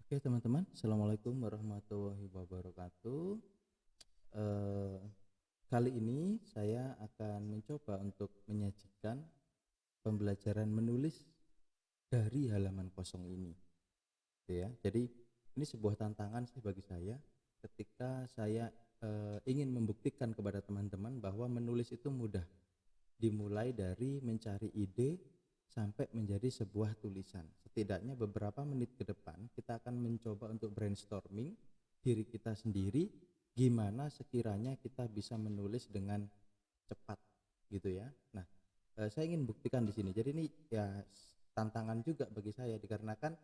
Oke teman-teman, Assalamualaikum warahmatullahi wabarakatuh. Eh, Kali ini saya akan mencoba untuk menyajikan pembelajaran menulis dari halaman kosong ini, gitu ya. Jadi ini sebuah tantangan sih bagi saya ketika saya ingin membuktikan kepada teman-teman bahwa menulis itu mudah. Dimulai dari mencari ide sampai menjadi sebuah tulisan. Setidaknya beberapa menit ke depan kita akan mencoba untuk brainstorming diri kita sendiri, gimana sekiranya kita bisa menulis dengan cepat gitu ya. Nah, saya ingin buktikan di sini. Jadi ini ya tantangan juga bagi saya dikarenakan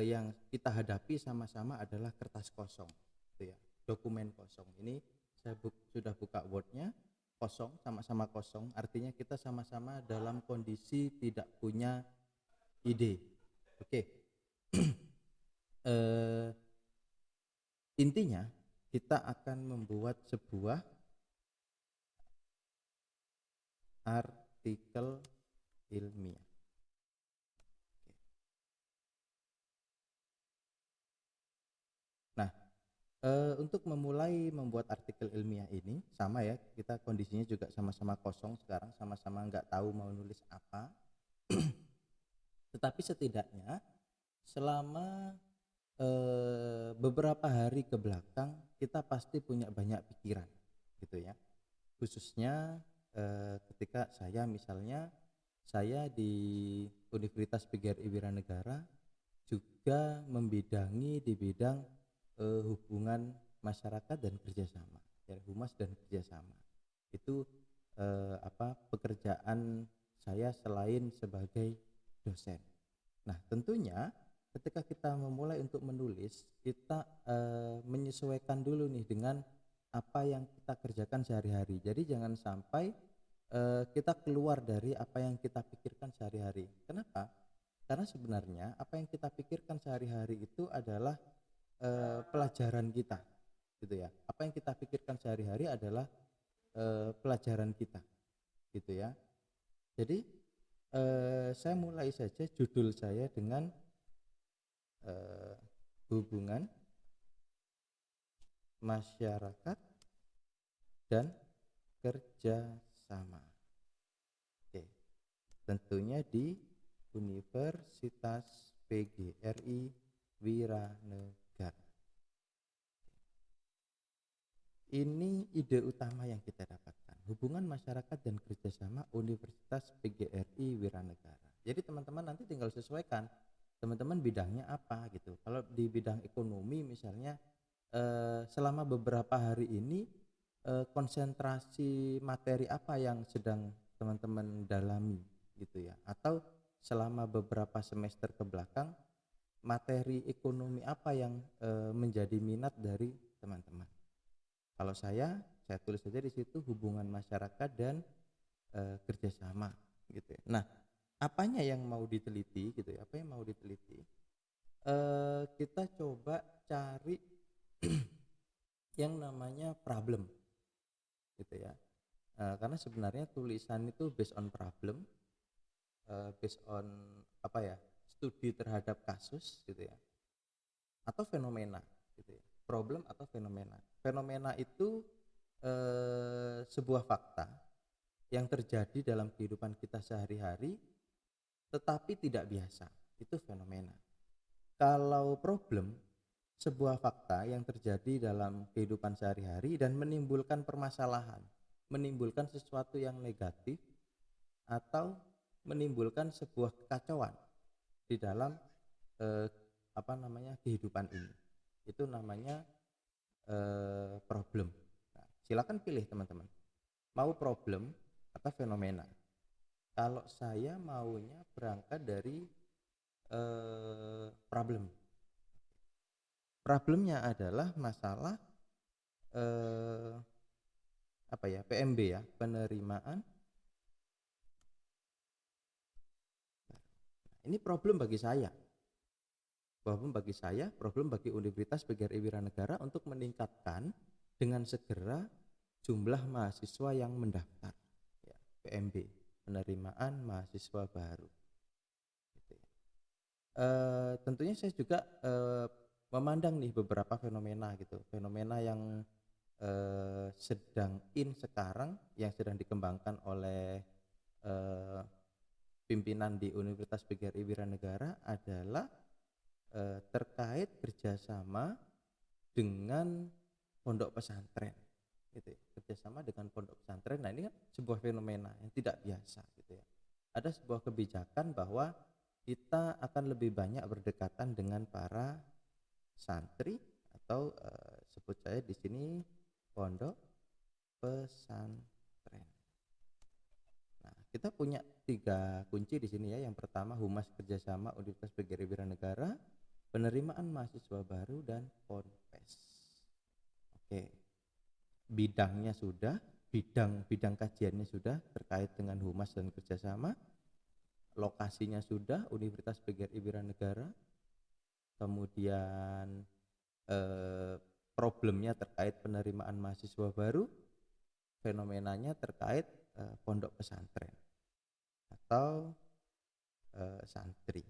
yang kita hadapi sama-sama adalah kertas kosong gitu ya, dokumen kosong. Ini saya sudah buka Word-nya, kosong, sama-sama kosong, artinya kita sama-sama dalam kondisi tidak punya ide. Oke. eh, Intinya kita akan membuat sebuah artikel ilmiah. Nah, untuk memulai membuat artikel ilmiah ini sama ya, kita kondisinya juga sama-sama kosong sekarang, sama-sama nggak tahu mau nulis apa. Tetapi setidaknya selama beberapa hari ke belakang kita pasti punya banyak pikiran gitu ya, khususnya ketika saya di Universitas PGRI Wiranegara juga membidangi di bidang hubungan masyarakat dan kerjasama, ya, humas dan kerjasama. Itu pekerjaan saya selain sebagai dosen. Nah, tentunya ketika kita memulai untuk menulis, kita menyesuaikan dulu nih dengan apa yang kita kerjakan sehari-hari. Jadi jangan sampai kita keluar dari apa yang kita pikirkan sehari-hari. Kenapa? Karena sebenarnya apa yang kita pikirkan sehari-hari itu adalah pelajaran kita, gitu ya. Apa yang kita pikirkan sehari-hari adalah pelajaran kita, gitu ya. Jadi saya mulai saja judul saya dengan hubungan masyarakat dan kerjasama. Oke, tentunya di Universitas PGRI Wiranegara. Ini ide utama yang kita dapatkan, hubungan masyarakat dan kerjasama Universitas PGRI Wiranegara. Jadi teman-teman nanti tinggal sesuaikan, teman-teman bidangnya apa gitu. Kalau di bidang ekonomi misalnya, selama beberapa hari ini konsentrasi materi apa yang sedang teman-teman dalami gitu ya, atau selama beberapa semester ke belakang materi ekonomi apa yang menjadi minat dari teman-teman. Kalau saya tulis saja di situ hubungan masyarakat dan kerjasama gitu ya. Nah, apanya yang mau diteliti gitu ya? Apa yang mau diteliti? Kita coba cari yang namanya problem gitu ya. Karena sebenarnya tulisan itu based on problem, based on studi terhadap kasus gitu ya, atau fenomena gitu ya. Problem atau fenomena. Fenomena itu sebuah fakta yang terjadi dalam kehidupan kita sehari-hari tetapi tidak biasa. Itu fenomena. Kalau problem, sebuah fakta yang terjadi dalam kehidupan sehari-hari dan menimbulkan permasalahan, menimbulkan sesuatu yang negatif atau menimbulkan sebuah kekacauan di dalam kehidupan ini. Itu namanya problem. Nah, silakan pilih teman-teman, mau problem atau fenomena. Kalau saya maunya berangkat dari problem. Problemnya adalah masalah PMB ya, penerimaan. Ini problem bagi saya. Problem bagi Universitas PGRI Wiranegara untuk meningkatkan dengan segera jumlah mahasiswa yang mendaftar. Ya, PMB, penerimaan mahasiswa baru. Gitu ya. Tentunya saya juga memandang nih beberapa fenomena gitu, fenomena yang sedang sekarang, yang sedang dikembangkan oleh eh, pimpinan di Universitas PGRI Wiranegara adalah terkait kerjasama dengan pondok pesantren gitu ya. Kerjasama dengan pondok pesantren, nah ini kan sebuah fenomena yang tidak biasa gitu ya. Ada sebuah kebijakan bahwa kita akan lebih banyak berdekatan dengan para santri atau sebut saya di sini pondok pesantren. Nah, kita punya 3 kunci di sini ya. Yang pertama Humas Kerjasama Universitas PGRI Wiranegara, penerimaan mahasiswa baru, dan Ponpes. Oke, bidangnya sudah, bidang kajiannya sudah terkait dengan humas dan kerjasama, lokasinya sudah Universitas PGRI Wiranegara, kemudian problemnya terkait penerimaan mahasiswa baru, fenomenanya terkait pondok pesantren atau santri.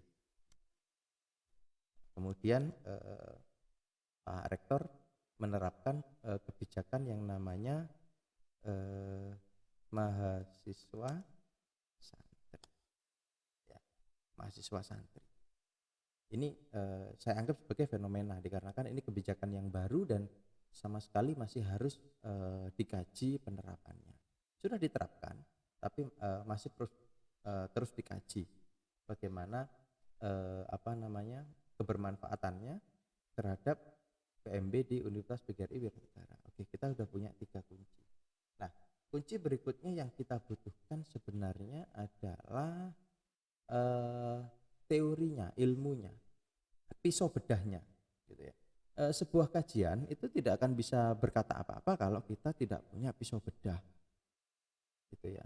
Kemudian Pak Rektor menerapkan kebijakan yang namanya mahasiswa santri, ya, mahasiswa santri. Ini saya anggap sebagai fenomena dikarenakan ini kebijakan yang baru dan sama sekali masih harus dikaji penerapannya. Sudah diterapkan, tapi masih terus dikaji bagaimana kebermanfaatannya terhadap PMB di Universitas PGRI Wiranegara. Oke, kita sudah punya 3 kunci. Nah, kunci berikutnya yang kita butuhkan sebenarnya adalah teorinya, ilmunya, pisau bedahnya gitu ya. Sebuah kajian itu tidak akan bisa berkata apa-apa kalau kita tidak punya pisau bedah gitu ya.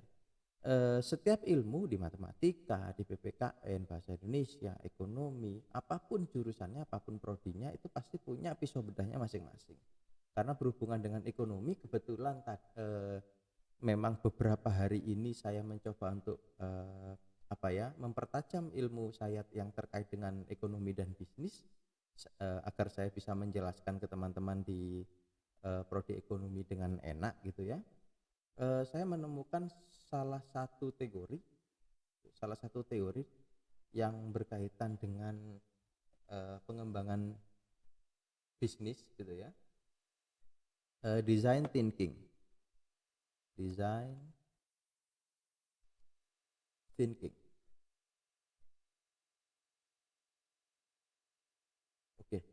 Setiap ilmu di matematika, di PPKN, bahasa Indonesia, ekonomi, apapun jurusannya, apapun prodinya, itu pasti punya pisau bedahnya masing-masing. Karena berhubungan dengan ekonomi, kebetulan memang beberapa hari ini saya mencoba untuk mempertajam ilmu saya yang terkait dengan ekonomi dan bisnis, agar saya bisa menjelaskan ke teman-teman di prodi ekonomi dengan enak gitu ya. Saya menemukan salah satu teori yang berkaitan dengan pengembangan bisnis gitu ya. Design thinking. Oke.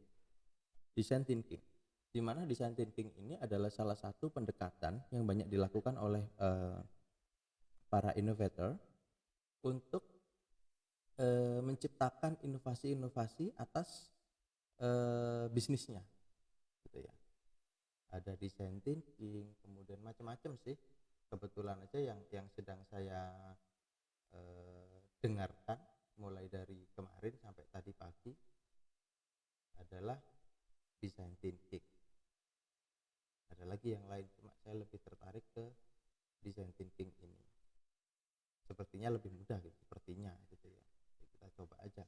Design thinking. Di mana design thinking ini adalah salah satu pendekatan yang banyak dilakukan oleh para innovator untuk menciptakan inovasi-inovasi atas bisnisnya gitu ya. Ada design thinking, kemudian macam-macam sih. Kebetulan aja yang sedang saya dengarkan mulai dari kemarin sampai tadi pagi adalah design thinking. Ada lagi yang lain, cuma saya lebih tertarik ke design thinking ini. Sepertinya lebih mudah gitu, sepertinya gitu ya. Kita coba aja.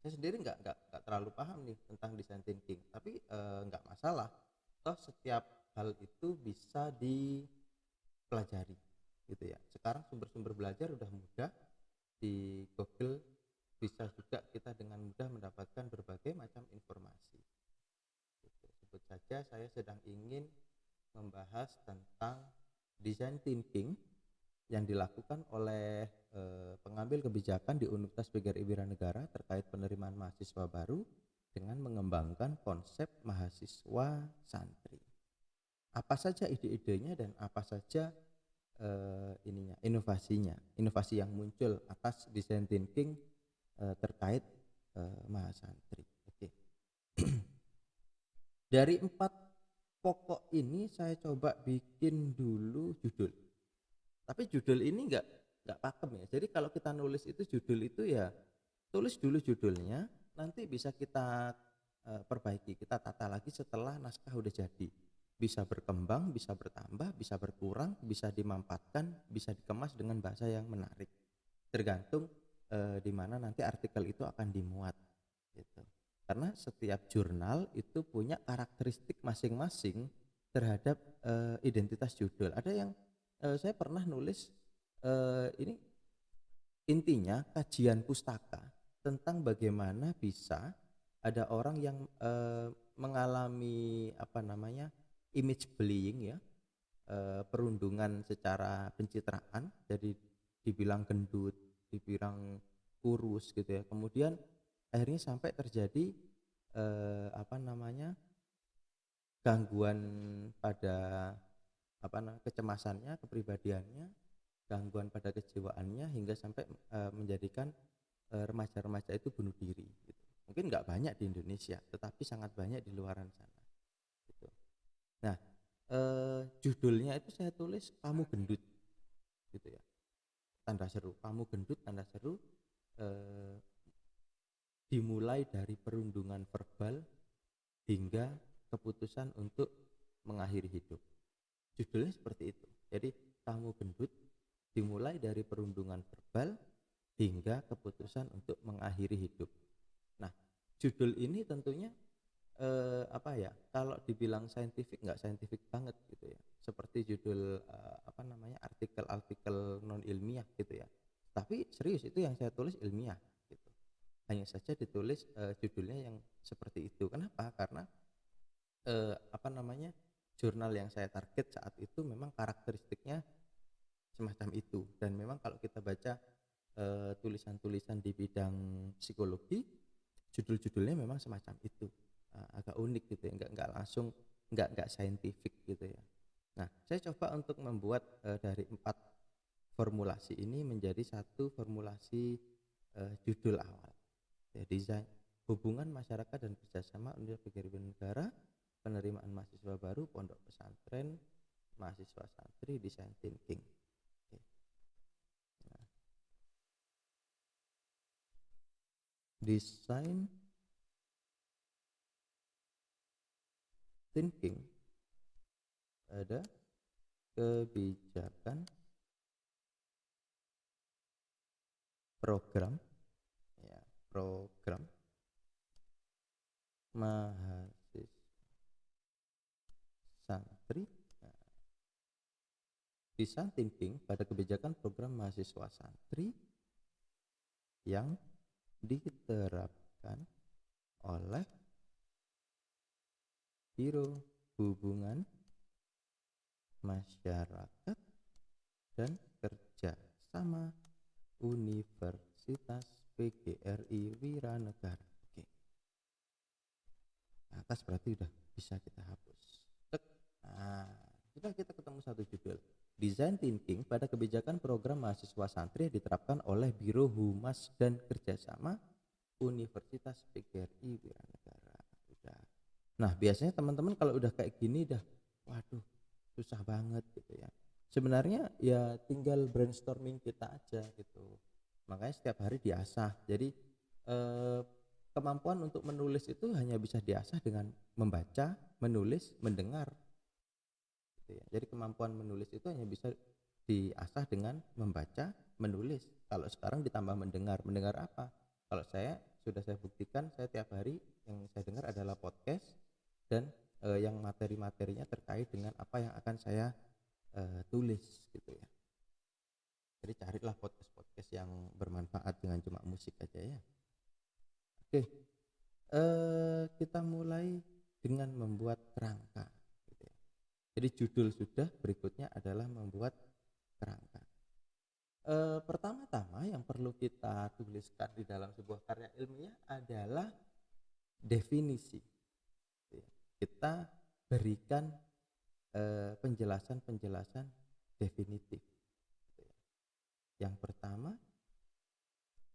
Saya sendiri nggak terlalu paham nih tentang design thinking, tapi nggak masalah. Toh setiap hal itu bisa dipelajari gitu ya. Sekarang sumber-sumber belajar udah mudah, di Google bisa juga kita dengan mudah mendapatkan berbagai macam informasi gitu. Sebut saja saya sedang ingin membahas tentang design thinking yang dilakukan oleh pengambil kebijakan di Universitas PGRI Wiranegara terkait penerimaan mahasiswa baru dengan mengembangkan konsep mahasiswa santri. Apa saja ide-idenya dan apa saja inovasi yang muncul atas design thinking terkait mahasantri. Oke. Dari 4 pokok ini saya coba bikin dulu judul. Tapi judul ini nggak pakem ya. Jadi kalau kita nulis itu judul itu ya tulis dulu judulnya, nanti bisa kita perbaiki, kita tata lagi setelah naskah udah jadi. Bisa berkembang, bisa bertambah, bisa berkurang, bisa dimanfaatkan, bisa dikemas dengan bahasa yang menarik. Tergantung di mana nanti artikel itu akan dimuat gitu. karena setiap jurnal itu punya karakteristik masing-masing terhadap identitas judul. Ada yang saya pernah nulis ini intinya kajian pustaka tentang bagaimana bisa ada orang yang mengalami apa namanya image bullying ya, perundungan secara pencitraan, jadi dibilang gendut, dibilang kurus gitu ya. Kemudian akhirnya sampai terjadi apa namanya gangguan pada kecemasannya, kepribadiannya, gangguan pada kejiwaannya hingga sampai menjadikan remaja-remaja itu bunuh diri gitu. Mungkin nggak banyak di Indonesia, tetapi sangat banyak di luaran sana gitu. Nah, judulnya itu saya tulis kamu gendut gitu ya, tanda seru, kamu gendut tanda seru, dimulai dari perundungan verbal hingga keputusan untuk mengakhiri hidup. Judulnya seperti itu. Jadi kamu gendut dimulai dari perundungan verbal hingga keputusan untuk mengakhiri hidup. Nah, judul ini tentunya kalau dibilang saintifik nggak saintifik banget gitu ya, seperti judul artikel-artikel non ilmiah gitu ya, tapi serius itu yang saya tulis ilmiah gitu, hanya saja ditulis judulnya yang seperti itu. Kenapa? Karena jurnal yang saya target saat itu memang karakteristiknya semacam itu, dan memang kalau kita baca tulisan-tulisan di bidang psikologi, judul-judulnya memang semacam itu. Agak unik gitu ya, nggak langsung nggak saintifik gitu ya. Nah, saya coba untuk membuat dari 4 formulasi ini menjadi satu formulasi judul awal ya, desain hubungan masyarakat dan kerjasama Universitas Pendidikan Negara, penerimaan mahasiswa baru, pondok pesantren, mahasiswa santri, design thinking. Oke. Nah, design thinking ada kebijakan program ya, program mahasiswa santri. Nah, design thinking pada kebijakan program mahasiswa santri yang diterapkan oleh Biro Hubungan Masyarakat dan Kerjasama Universitas PGRI Wiranegara. Oke. Atas berarti udah bisa kita hapus. Nah, sudah kita ketemu satu judul. Design Thinking pada kebijakan program mahasiswa santri diterapkan oleh Biro Humas dan Kerjasama Universitas PGRI Wiranegara. Udah. Nah, biasanya teman-teman kalau udah kayak gini dah, waduh, susah banget gitu ya. Sebenarnya ya tinggal brainstorming kita aja gitu. Makanya setiap hari diasah. Jadi kemampuan untuk menulis itu hanya bisa diasah dengan membaca, menulis, mendengar. Gitu ya. Jadi kemampuan menulis itu hanya bisa diasah dengan membaca, menulis. Kalau sekarang ditambah mendengar apa? Kalau saya buktikan, saya tiap hari yang saya dengar adalah podcast dan yang materi-materinya terkait dengan apa yang akan saya tulis gitu ya. Jadi carilah podcast-podcast yang bermanfaat, dengan cuma musik aja ya. Oke, kita mulai dengan membuat kerangka gitu ya. Jadi judul sudah, berikutnya adalah membuat kerangka. Pertama-tama yang perlu kita tuliskan di dalam sebuah karya ilmiah adalah definisi. Kita berikan penjelasan-penjelasan definitif. Yang pertama,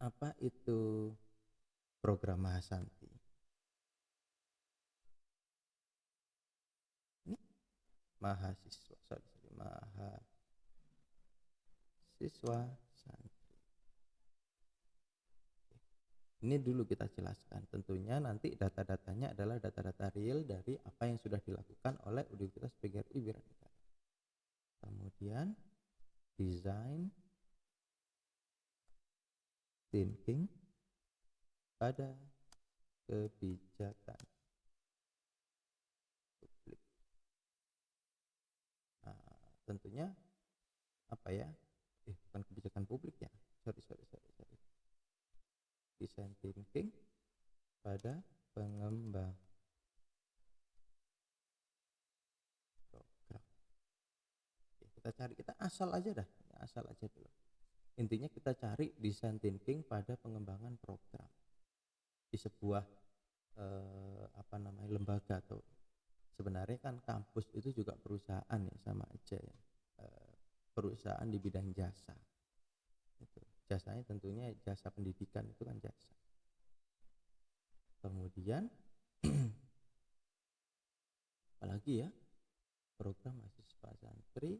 apa itu program Mahasanti? Ini mahasiswa santri. Ini dulu kita jelaskan. Tentunya nanti data-datanya adalah data-data real dari apa yang sudah dilakukan oleh Universitas PGRI Wiranegara. Kemudian design thinking pada kebijakan publik. Nah, tentunya apa ya? Bukan kebijakan publik ya. Sorry. Design thinking pada pengembang program. Kita cari, kita asal aja dulu. Intinya kita cari design thinking pada pengembangan program di sebuah lembaga, atau sebenarnya kan kampus itu juga perusahaan ya, sama aja ya, perusahaan di bidang jasa. Itu jasanya tentunya jasa pendidikan, itu kan jasa. Kemudian apalagi ya, program mahasiswa santri,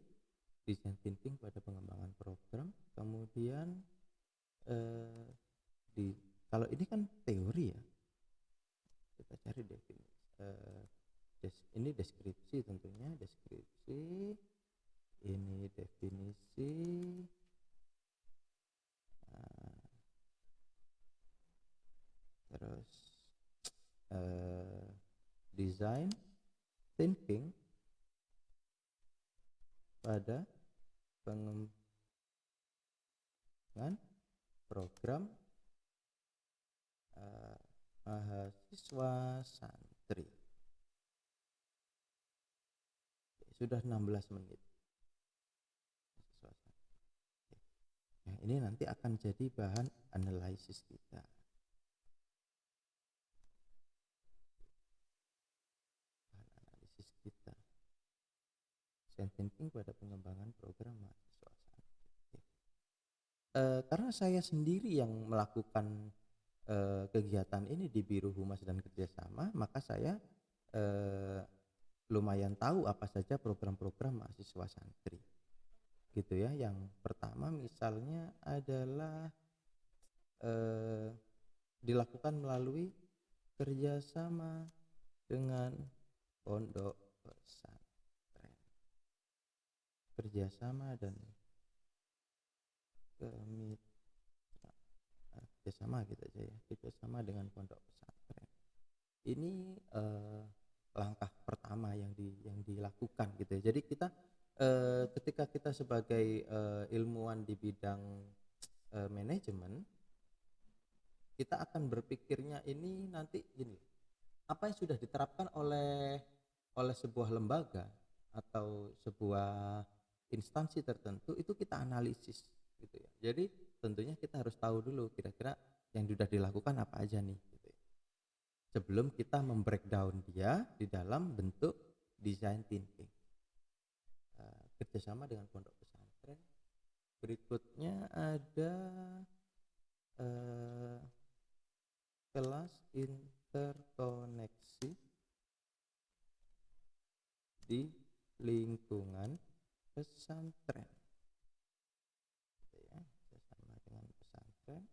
design thinking pada pengembangan program. Kemudian kalau ini kan teori ya, kita cari definisi. Ini deskripsi, tentunya deskripsi, ini definisi. Terus design thinking pada pengembangan program mahasiswa santri. Sudah 16 menit. Nah, ini nanti akan jadi bahan analisis kita. Design thinking pada pengembangan program mahasiswa santri. Karena saya sendiri yang melakukan kegiatan ini di Biro Humas dan Kerjasama, maka saya lumayan tahu apa saja program-program mahasiswa santri, gitu ya. Yang pertama misalnya adalah dilakukan melalui kerjasama dengan pondok pesantren, kerjasama dan kerjasama gitu aja ya, kerjasama dengan pondok pesantren. Ini langkah pertama yang dilakukan gitu ya. Jadi kita ketika kita sebagai ilmuwan di bidang manajemen, kita akan berpikirnya ini nanti gini, apa yang sudah diterapkan oleh sebuah lembaga atau sebuah instansi tertentu, itu kita analisis gitu ya. Jadi tentunya kita harus tahu dulu kira-kira yang sudah dilakukan apa aja nih gitu ya, sebelum kita membreakdown dia di dalam bentuk design thinking. Kerjasama dengan pondok pesantren. Berikutnya ada kelas interkoneksi di lingkungan pesantren. Ya, bersama dengan pesantren,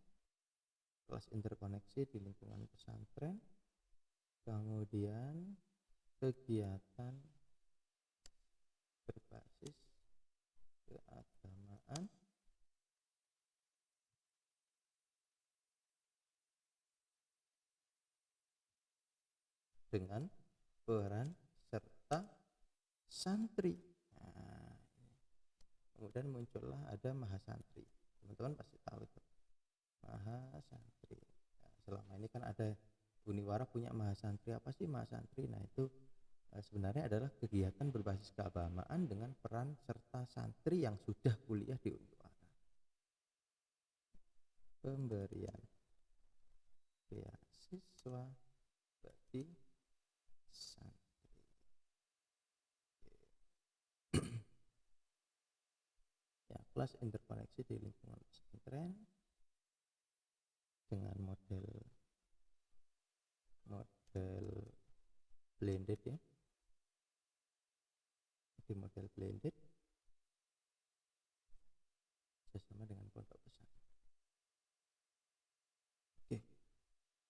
kelas interkoneksi di lingkungan pesantren. Kemudian kegiatan berbasis keagamaan dengan peran serta santri. Nah, kemudian muncullah ada mahasantri. Teman-teman pasti tahu itu mahasantri. Nah, selama ini kan ada Uniwara punya mahasantri. Apa sih mahasantri? Nah, itu sebenarnya adalah kegiatan berbasis keagamaan dengan peran serta santri yang sudah kuliah di Uniwara. Pemberian beasiswa bagi santri. Ya, kelas interkoneksi di lingkungan pesantren dengan model blended ya. Di model blended bersama dengan pondok pesantren. Oke,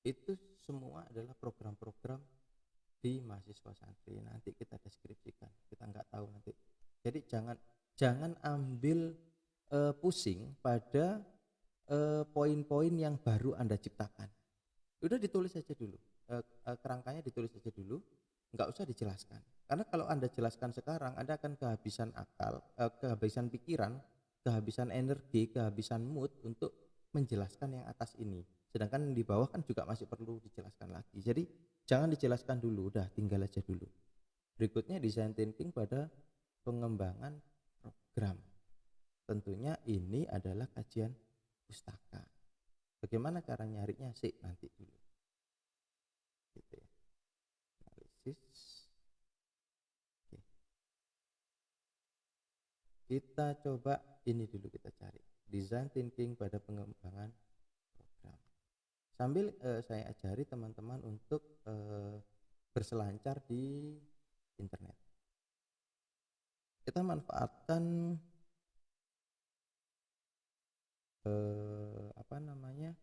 itu semua adalah program-program di mahasiswa santri. Nanti kita deskripsikan, kita nggak tahu nanti. Jadi jangan ambil pusing pada poin-poin yang baru Anda ciptakan. Udah ditulis saja dulu. kerangkanya ditulis aja dulu, nggak usah dijelaskan. Karena kalau Anda jelaskan sekarang, Anda akan kehabisan akal, kehabisan pikiran, kehabisan energi, kehabisan mood untuk menjelaskan yang atas ini. Sedangkan di bawah kan juga masih perlu dijelaskan lagi. Jadi jangan dijelaskan dulu, udah tinggal aja dulu. Berikutnya design thinking pada pengembangan program. Tentunya ini adalah kajian pustaka. Bagaimana cara nyarinya sih nanti dulu. Gitu ya. Analisis. Oke. Kita coba ini dulu kita cari. Design thinking pada pengembangan program. Sambil saya ajari teman-teman untuk berselancar di internet. Kita manfaatkan apa namanya?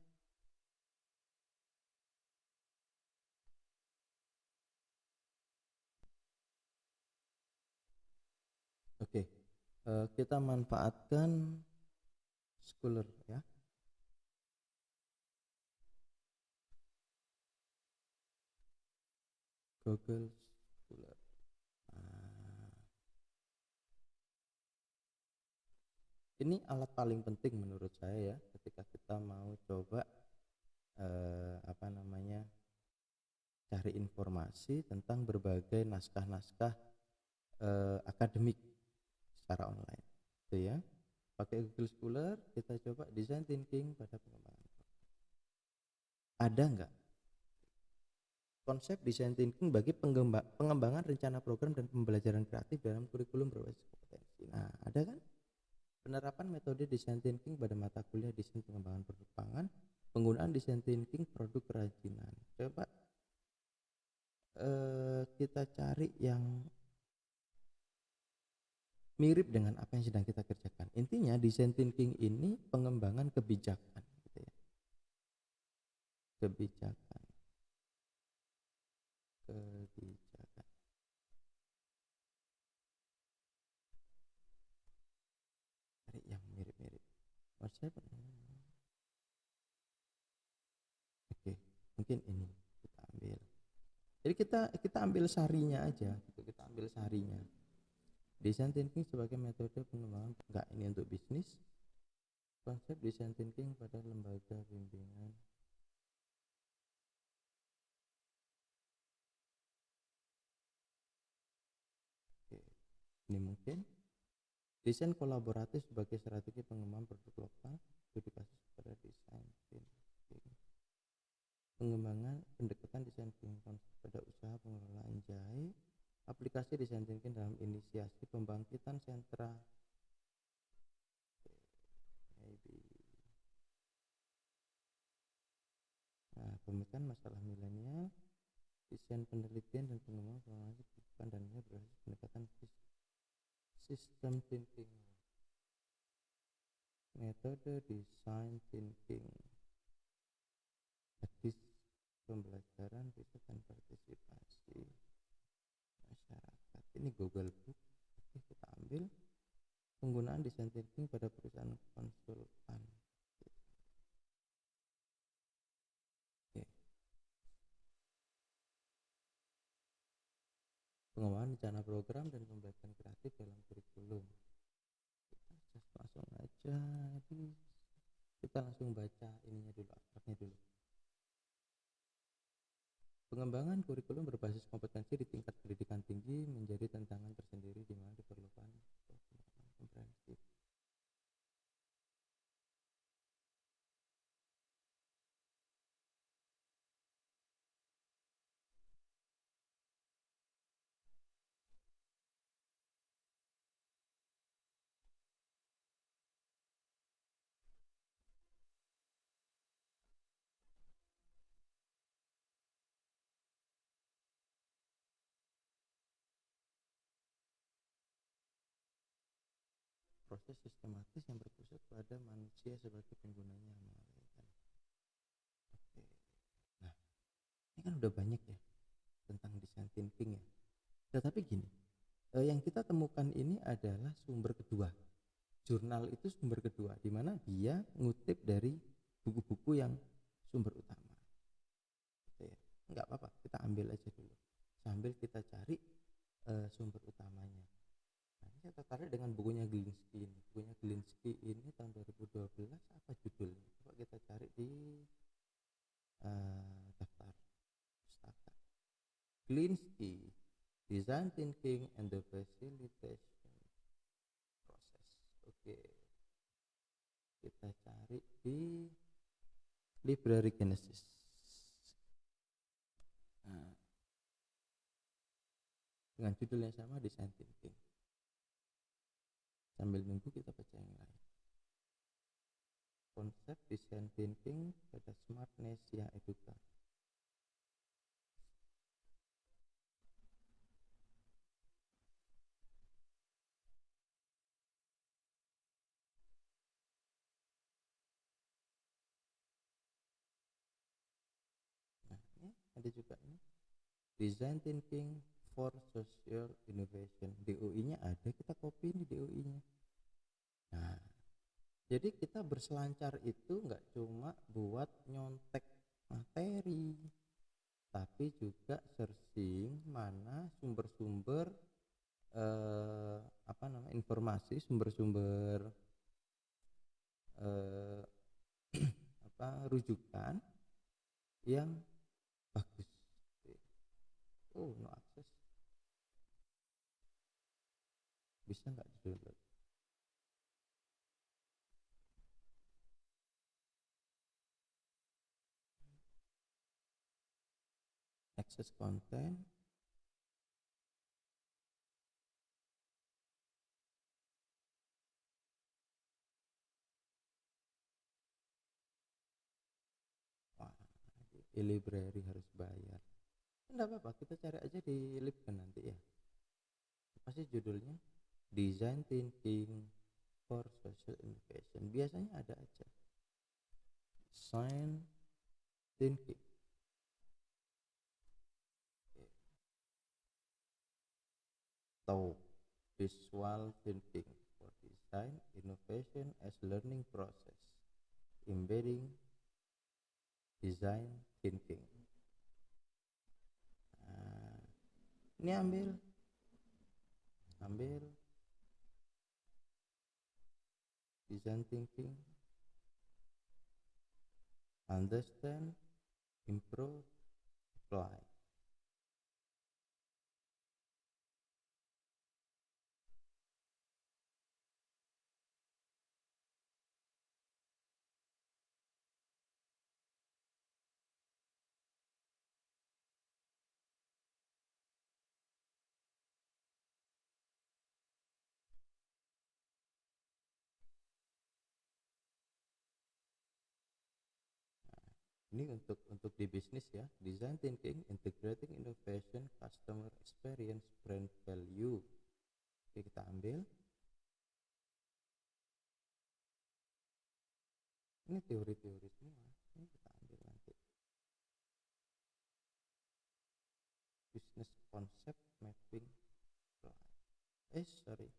Oke. Kita manfaatkan Scholar ya. Google Scholar. Ini alat paling penting menurut saya ya, ketika kita mau coba apa namanya, cari informasi tentang berbagai naskah-naskah akademik secara online, gitu ya. Pakai Google Scholar, kita coba design thinking pada pengembangan. Ada nggak konsep design thinking bagi pengembangan rencana program dan pembelajaran kreatif dalam kurikulum berbasis kompetensi? Nah, ada kan? Penerapan metode design thinking pada mata kuliah desain pengembangan produk pangan, penggunaan design thinking produk kerajinan. Coba kita cari yang mirip dengan apa yang sedang kita kerjakan. Intinya design thinking ini pengembangan kebijakan, gitu ya. Kebijakan. Cari yang mirip-mirip. Oke, mungkin ini kita ambil. Jadi kita ambil sarinya aja, gitu. Kita ambil sarinya. Design thinking sebagai metode pengembangan, enggak, ini untuk bisnis. Konsep design thinking pada lembaga bimbingan. Oke, ini mungkin desain kolaboratif sebagai strategi pengembangan produk lokal, dedikasi pada desain thinking. Pengembangan pendekatan desain thinking konsep pada usaha pengelolaan jahe, aplikasi desain thinking dalam inisiasi pembangkitan sentra. Nah, pemikiran masalah milenial, desain penelitian dan pengembangan formasi kehidupan dan berbasis pendekatan sistem thinking. Metode design thinking, hadis pembelajaran riset dan partisipasi masyarakat. Ini Google Book. Oke, kita ambil penggunaan design thinking pada perusahaan konsultan. Oke. Pengembangan rencana program dan pembelajaran kreatif dalam kurikulum. Kita langsung aja, kita langsung baca ininya dulu, abstraknya dulu. Pengembangan kurikulum berbasis kompetensi di tingkat pendidikan tinggi menjadi tantangan tersendiri di mana diperlukan komprehensif. Proses sistematis yang berpusat pada manusia sebagai penggunanya. Oke. Nah, ini kan udah banyak ya tentang design thinking ya. Tetapi gini, yang kita temukan ini adalah sumber kedua. Jurnal itu sumber kedua, di mana dia ngutip dari buku-buku yang sumber utama. Gitu ya. Enggak apa-apa, kita ambil aja dulu sambil kita cari sumber utamanya. Nah, ini saya tertarik dengan bukunya Glinsky ini. Bukunya Glinsky ini tahun 2012, apa judulnya? Coba kita cari di daftar pustaka. Glinsky, Design Thinking and the Facilitation Process. Oke, kita cari di Library Genesis. Nah, dengan judul yang sama, Design Thinking. Sambil nunggu kita baca yang lain. Konsep Design Thinking pada smartness yang edukatif. Nah, ini ada juga ini Design Thinking for Social Innovation. DOI-nya ada, kita copy ini DOI-nya. Nah, jadi kita berselancar itu nggak cuma buat nyontek materi, tapi juga searching mana sumber-sumber informasi, sumber-sumber rujukan yang bagus. Oh, no access. Bisa nggak di-download? Access content. Wah, di library harus bayar. Enggak apa-apa, kita cari aja di Libkan nanti ya. Pasti judulnya Design Thinking for Social Innovation. Biasanya ada aja. Design Thinking. Atau Visual Thinking for Design Innovation as Learning Process. Embedding Design Thinking. Nah, ini ambil Design Thinking, Understand, Improve, Apply. Ini untuk di bisnis ya, Design Thinking Integrating Innovation, Customer Experience, Brand Value. Oke, kita ambil. Ini teori-teori semua. Ini kita ambil nanti. Business Concept Mapping. Sorry.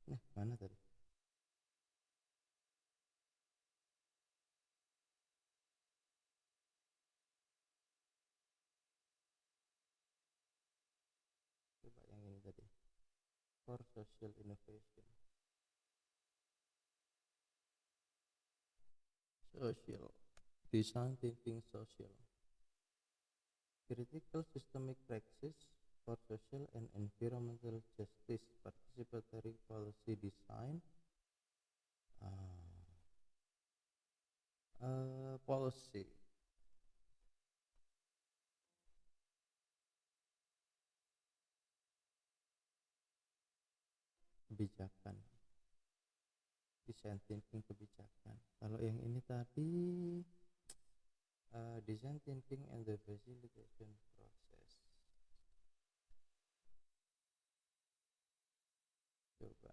Nah, mana tadi? Coba yang ini tadi. For Social Innovation. Social. Design Thinking Social. Critical Systemic Practice for Social and Environmental Justice, Participatory Policy Design, Policy. Kebijakan. Design Thinking Kebijakan. Kalau yang ini tadi Design Thinking and the Facilitation Process. Coba.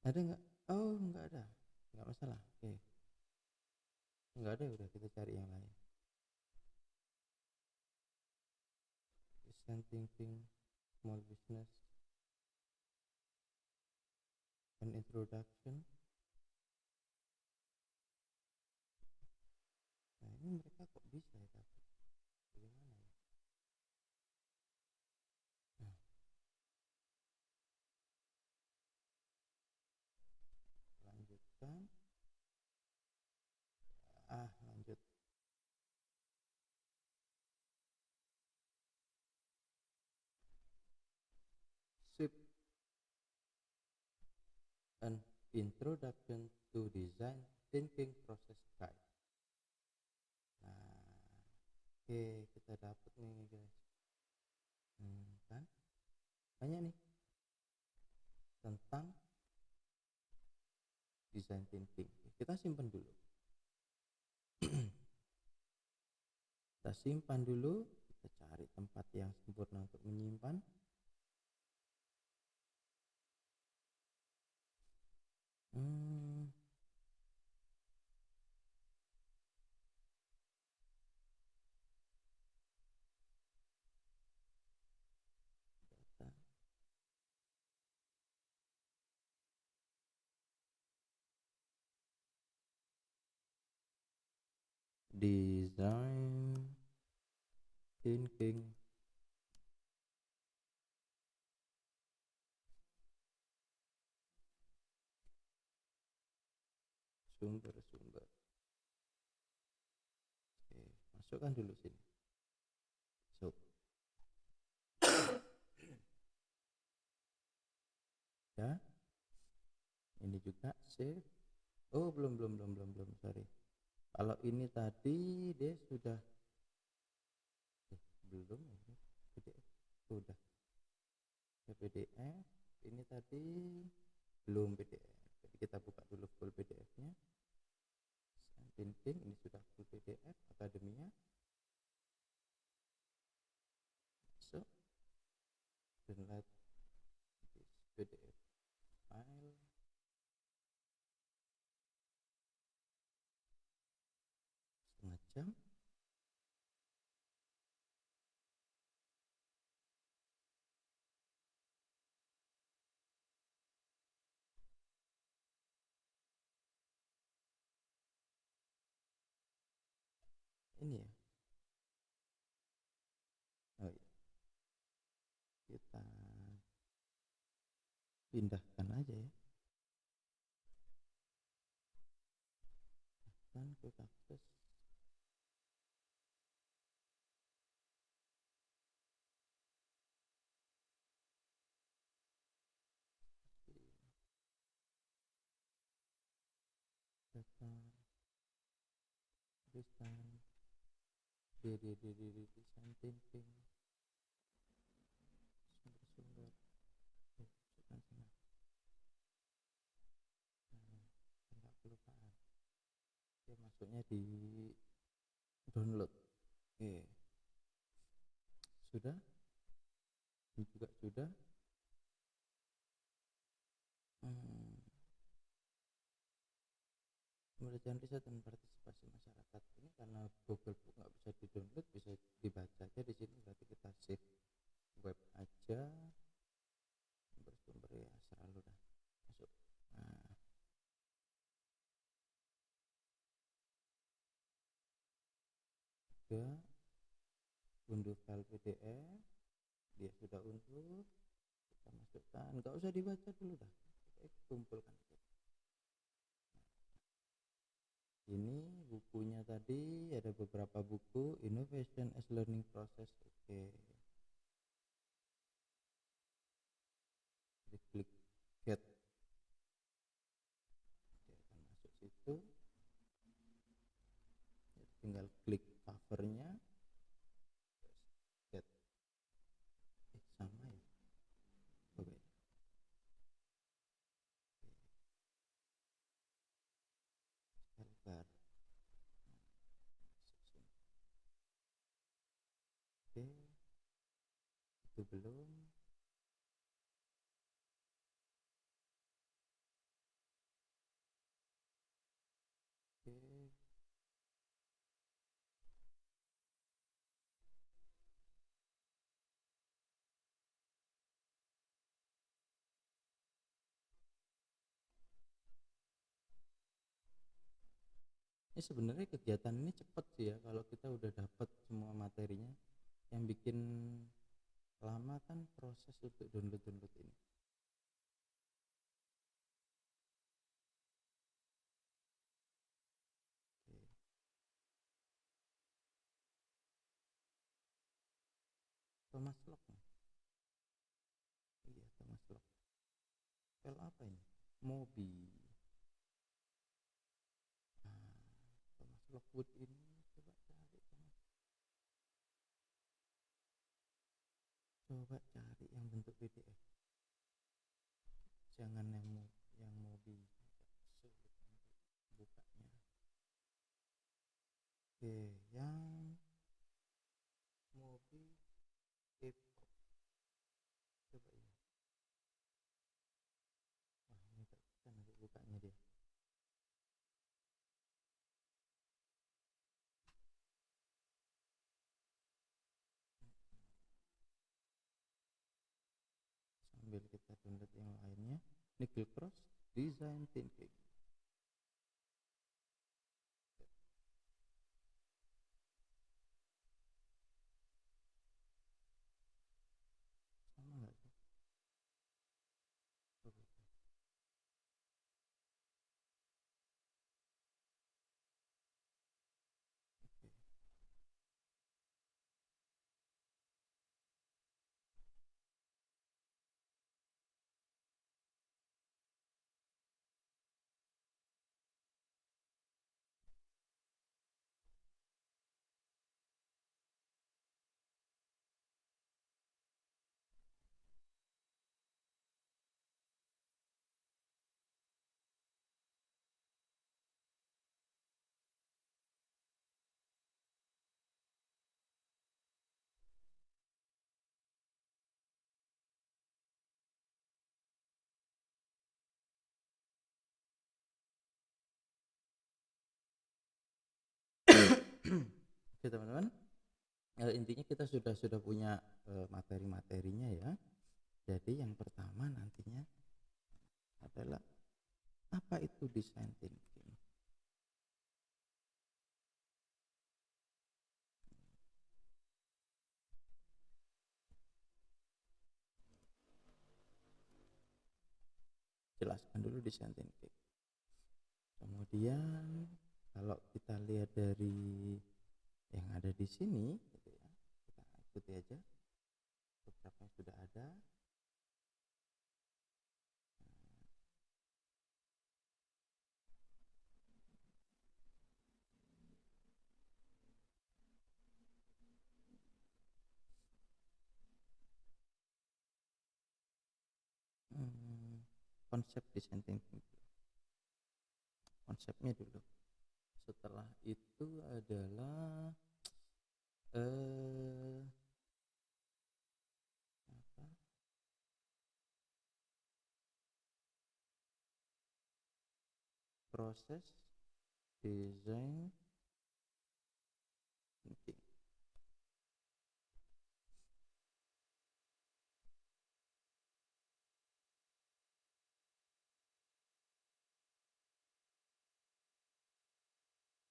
Ada nggak? Oh, nggak ada. Nggak masalah. Oke. Nggak ada, udah kita cari yang lain. Design Thinking Small Business. an introduction. Nah ini mereka kok bisa ya, tapi bagaimana ya? Nah, lanjutkan. Lanjut. Sip. An introduction to design thinking process guide. Nah, oke, kita dapat nih guys. Kan banyak nih tentang design thinking. Kita simpan dulu. Kita simpan dulu. Kita cari tempat yang sempurna untuk menyimpan. Design thinking sumber-sumber. Oke, masukkan dulu sini. So, ya, ini juga save. Oh, belum, sorry. Kalau ini tadi dia sudah belum ini PDF sudah PDF. Ini tadi belum PDF. Jadi kita buka dulu full PDF-nya. Thinking ini sudah full PDF akademia. So, dan let this PDF file setengah jam. Ini ya. Oh iya. Kita pindahkan aja ya. Dan quick access. Data design design thinking sumber-sumber masukkan sana. Enggak kelupaan ya, masuknya di download. Oke, sudah. Ini juga sudah. Penelitian riset dan partisipasi masyarakat ini karena Google Book nggak bisa di download, bisa dibaca aja di sini. Berarti kita save web aja, sumber-sumber ya selalu dah masuk. Nah, juga unduh file PDF, dia sudah unduh, kita masukkan, nggak usah dibaca dulu dah, kita kumpulkan. Ini bukunya tadi ada beberapa buku, Innovation as Learning Process. Oke, klik get, dia akan masuk situ. Tinggal klik covernya, get. Sama ya. Oke. Sebentar. Oke, itu belum. Oke, Ini sebenarnya kegiatan ini cepet sih ya kalau kita udah dapat semua materinya. Yang bikin lama kan proses untuk download ini. Oke. Thomas Lock. Iya, Thomas Lock. File apa ini? Mobi. Nah, Thomas Lockwood ini coba cari yang bentuk PDF. Jangan yang Mobi, sulit untuk bukanya. Oke, yang Mobi EPUB. Coba ini. Wah, ini tak bisa nanti bukanya dia. Sambil kita download yang lainnya. Nickel Cross Design Thinking. Sama nggak sih? Coba. Oke. Oke teman-teman, intinya kita sudah punya materi-materinya ya. Jadi yang pertama nantinya adalah apa itu design thinking. Jelaskan dulu design thinking. Kemudian kalau kita lihat dari yang ada di sini gitu ya, kita ikuti aja beberapa yang sudah ada. Konsep design thinking, konsepnya dulu. Setelah itu adalah apa, proses design thinking.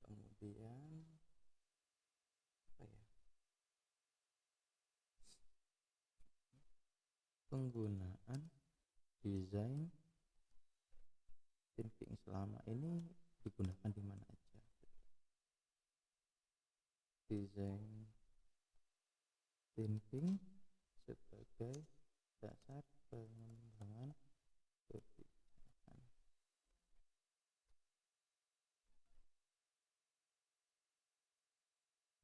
Kemudian apa ya, penggunaan design thinking selama ini digunakan di mana aja. Design thinking sebagai dasar pengembangan kebijakan.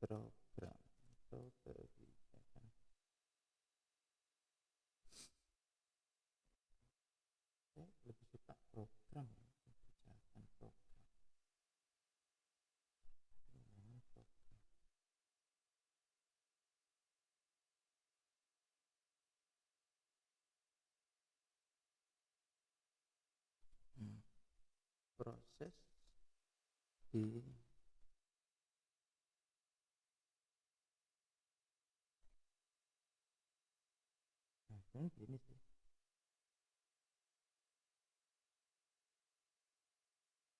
Program atau kebijakan. Saya lebih suka program ya, kebijakan program. Pengembangan program. Proses di gini sih,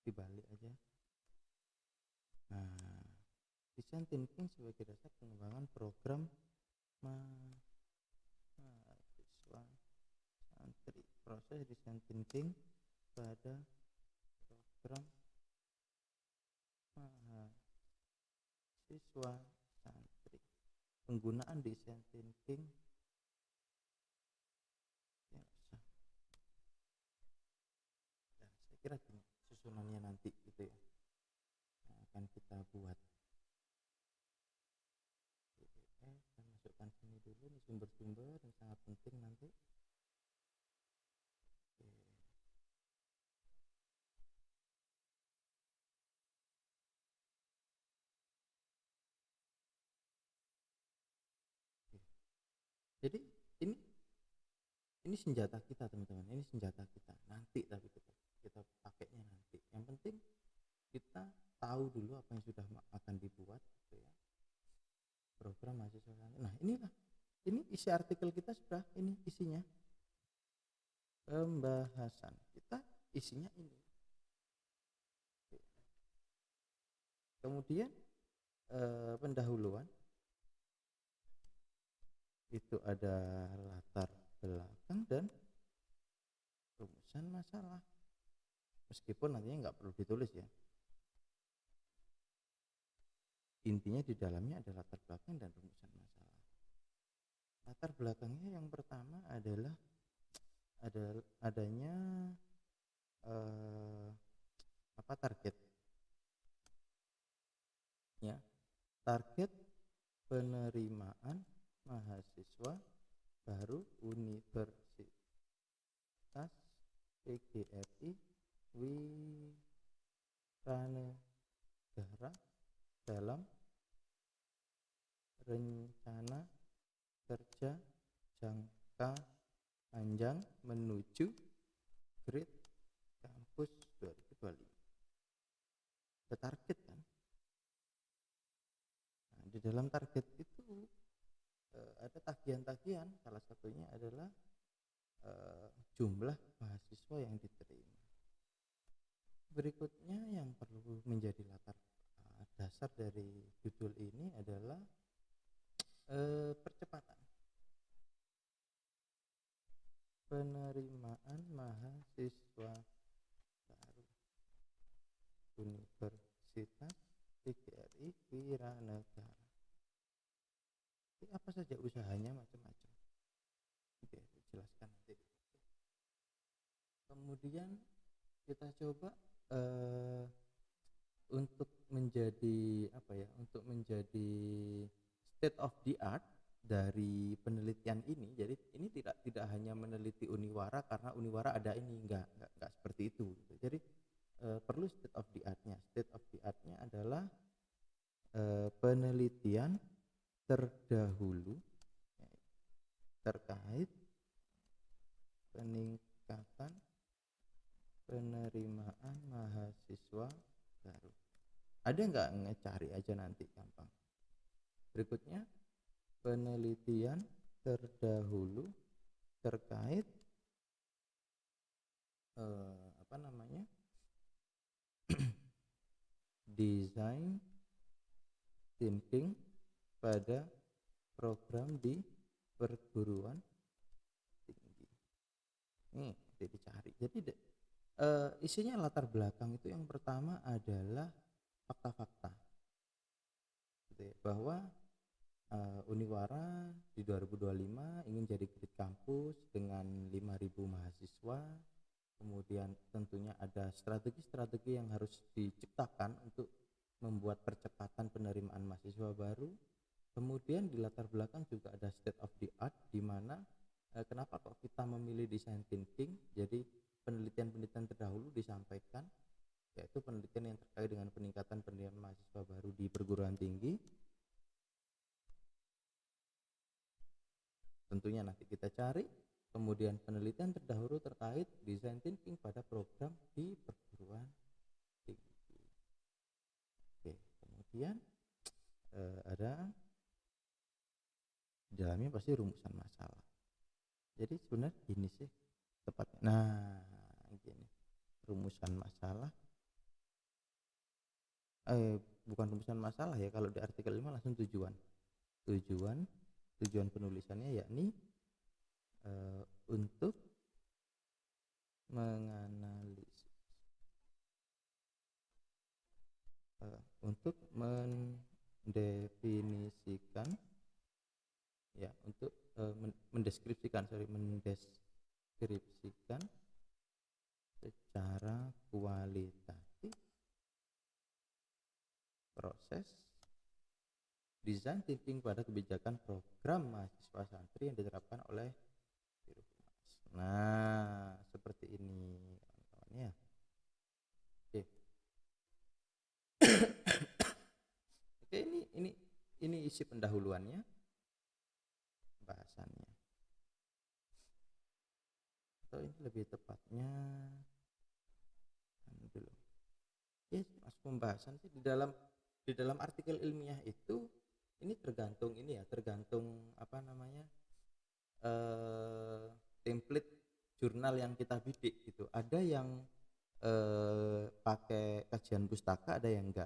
dibalik aja. design thinking sebagai dasar pengembangan program mahasiswa santri. Proses design thinking pada program mahasiswa santri. Penggunaan design thinking ya, saya kira gini susunannya nanti gitu ya, yang akan kita buat. Saya masukkan sini dulu nih sumber-sumber yang sangat penting nanti. Jadi ini senjata kita teman-teman, ini senjata kita nanti, tapi kita pakainya nanti. Yang penting kita tahu dulu apa yang sudah akan dibuat gitu ya, program mahasiswa. Nah inilah, ini isi artikel kita sudah, ini isinya pembahasan kita, isinya ini. Kemudian pendahuluan itu ada latar belakang dan rumusan masalah, meskipun nantinya nggak perlu ditulis ya, intinya di dalamnya ada latar belakang dan rumusan masalah. Latar belakangnya yang pertama adalah adanya target ya, target penerimaan mahasiswa baru Universitas PGRI Wiranegara dalam rencana kerja jangka panjang menuju Great Campus 2025. Ada target kan? Nah, di dalam target itu ada tagihan-tagihan, salah satunya adalah jumlah mahasiswa yang diterima. Berikutnya yang perlu menjadi latar dasar dari judul ini adalah percepatan penerimaan mahasiswa baru Universitas PGRI Wiranegara. Apa saja usahanya, macam-macam. Oke, dijelaskan nanti. Kemudian kita coba untuk menjadi untuk menjadi state of the art dari penelitian ini. Jadi ini tidak hanya meneliti Uniwara karena Uniwara ada ini, enggak seperti itu. Jadi perlu state of the art-nya. State of the art-nya adalah penelitian terdahulu terkait peningkatan penerimaan mahasiswa baru. Ada nggak, ngecari aja nanti gampang. Berikutnya penelitian terdahulu terkait design thinking pada program di perguruan tinggi. Ini dicari. Jadi isinya latar belakang itu yang pertama adalah fakta-fakta gitu ya, bahwa Uniwara di 2025 ingin jadi Great Campus dengan 5.000 mahasiswa. Kemudian tentunya ada strategi-strategi yang harus diciptakan untuk membuat percepatan penerimaan mahasiswa baru. Kemudian di latar belakang juga ada state of the art, di mana kenapa kok kita memilih design thinking. Jadi penelitian-penelitian terdahulu disampaikan, yaitu penelitian yang terkait dengan peningkatan penerimaan mahasiswa baru di perguruan tinggi. Tentunya nanti kita cari. Kemudian penelitian terdahulu terkait design thinking pada program di perguruan tinggi. Oke, kemudian ada di dalamnya pasti rumusan masalah. Jadi sebenarnya gini sih tepatnya. Nah, gini rumusan masalah. bukan rumusan masalah ya, kalau di artikel 5 langsung tujuan. Tujuan penulisannya yakni untuk menganalisis, untuk mendefinisikan ya, untuk mendeskripsikan secara kualitatif proses desain thinking pada kebijakan program mahasiswa santri yang diterapkan oleh Birohumas. Nah, seperti ini kawan-kawan ya. Oke. Oke, ini isi pendahuluannya, bahasannya. Atau ini lebih tepatnya dulu. Ya, masuk pembahasan sih di dalam artikel ilmiah itu ini tergantung apa namanya, template jurnal yang kita bidik gitu. Ada yang pakai kajian pustaka, ada yang enggak.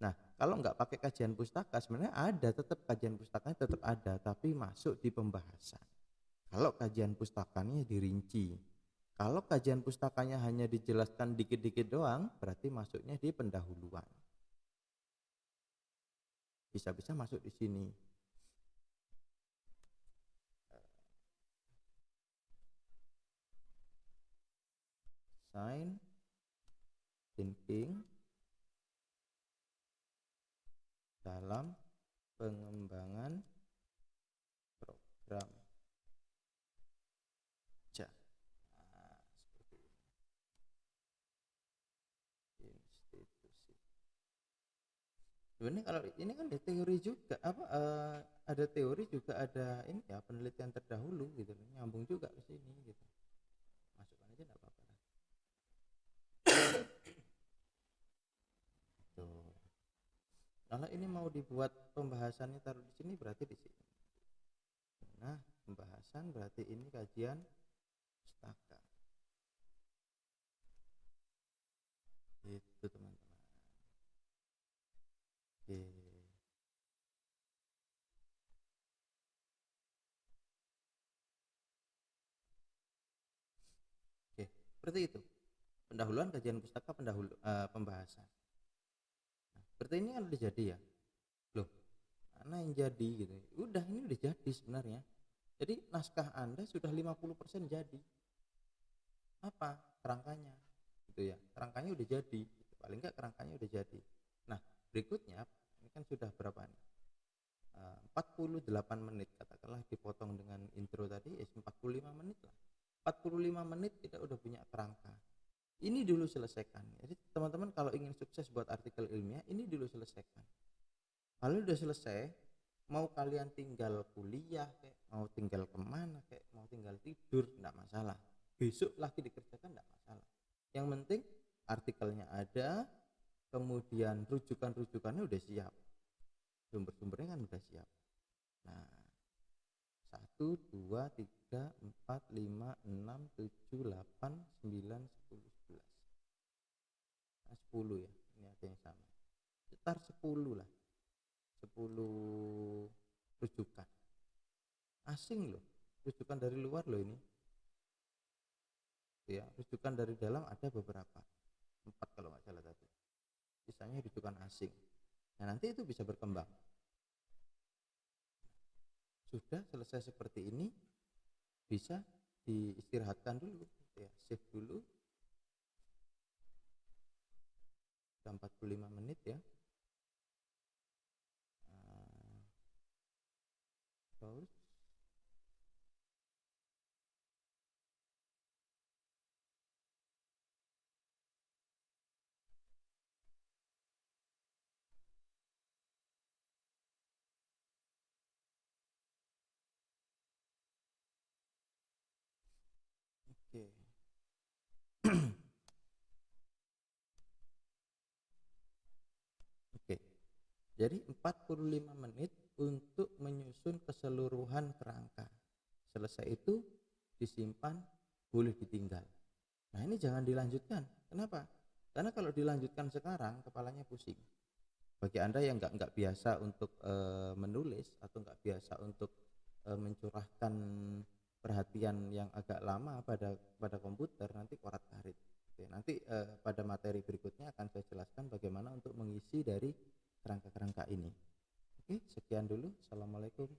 Nah, kalau enggak pakai kajian pustaka sebenarnya ada, tetap kajian pustakanya tetap ada, tapi masuk di pembahasan. Kalau kajian pustakanya dirinci. Kalau kajian pustakanya hanya dijelaskan dikit-dikit doang, berarti masuknya di pendahuluan. Bisa-bisa masuk di sini. Design thinking dalam pengembangan program kerja. Nah, seperti ini. Institusi. Sebenarnya kalau ini kan ada teori juga, ada teori juga, ada ini ya, penelitian terdahulu gitu, nyambung juga ke sini gitu. Masukkan aja enggak apa-apa. Tuh. Kalau ini mau dibuat pembahasannya taruh di sini, berarti di sini. Nah, pembahasan berarti ini kajian pustaka. Itu teman-teman. Oke. Oke, seperti itu. Pendahuluan kajian pustaka, pembahasan. Nah, seperti ini kan udah jadi ya. Loh, mana yang jadi gitu. Udah, ini udah jadi sebenarnya. Jadi naskah Anda sudah 50% jadi. Apa? Kerangkanya. Gitu ya. Kerangkanya udah jadi. Paling enggak kerangkanya udah jadi. Nah, berikutnya ini kan sudah berapa nih? 48 menit, katakanlah dipotong dengan intro tadi 45 menit lah. 45 menit kita udah punya kerangka. Ini dulu selesaikan. Jadi teman-teman kalau ingin sukses buat artikel ilmiah, ini dulu selesaikan. Kalau udah selesai, mau kalian tinggal kuliah kayak, mau tinggal kemana kayak, mau tinggal tidur, enggak masalah. Besok lagi dikerjakan enggak masalah. Yang penting artikelnya ada, kemudian rujukan-rujukannya udah siap, sumber-sumbernya kan udah siap. Nah, 1, 2, 3, 4, 5, 6, 7, 8, 9, 10, 11. Nah, 10 ya, ini ada yang sama. Sekitar 10 lah. 10 rujukan. Asing loh, rujukan dari luar loh ini. Ya, rujukan dari dalam ada beberapa. 4 kalau nggak salah tadi. Sisanya rujukan asing. Nah, nanti itu bisa berkembang. Sudah selesai seperti ini, bisa diistirahatkan dulu ya, save dulu. Sudah 45 menit ya. Terus oke. Oke. Jadi 45 menit untuk menyusun keseluruhan kerangka. Selesai itu disimpan, boleh ditinggal. Nah, ini jangan dilanjutkan. Kenapa? Karena kalau dilanjutkan sekarang kepalanya pusing. Bagi Anda yang nggak biasa untuk menulis atau nggak biasa untuk mencurahkan perhatian yang agak lama pada komputer, nanti korat-karit. Oke, nanti pada materi berikutnya akan saya jelaskan bagaimana untuk mengisi dari kerangka-kerangka ini. Oke, sekian dulu. Assalamualaikum.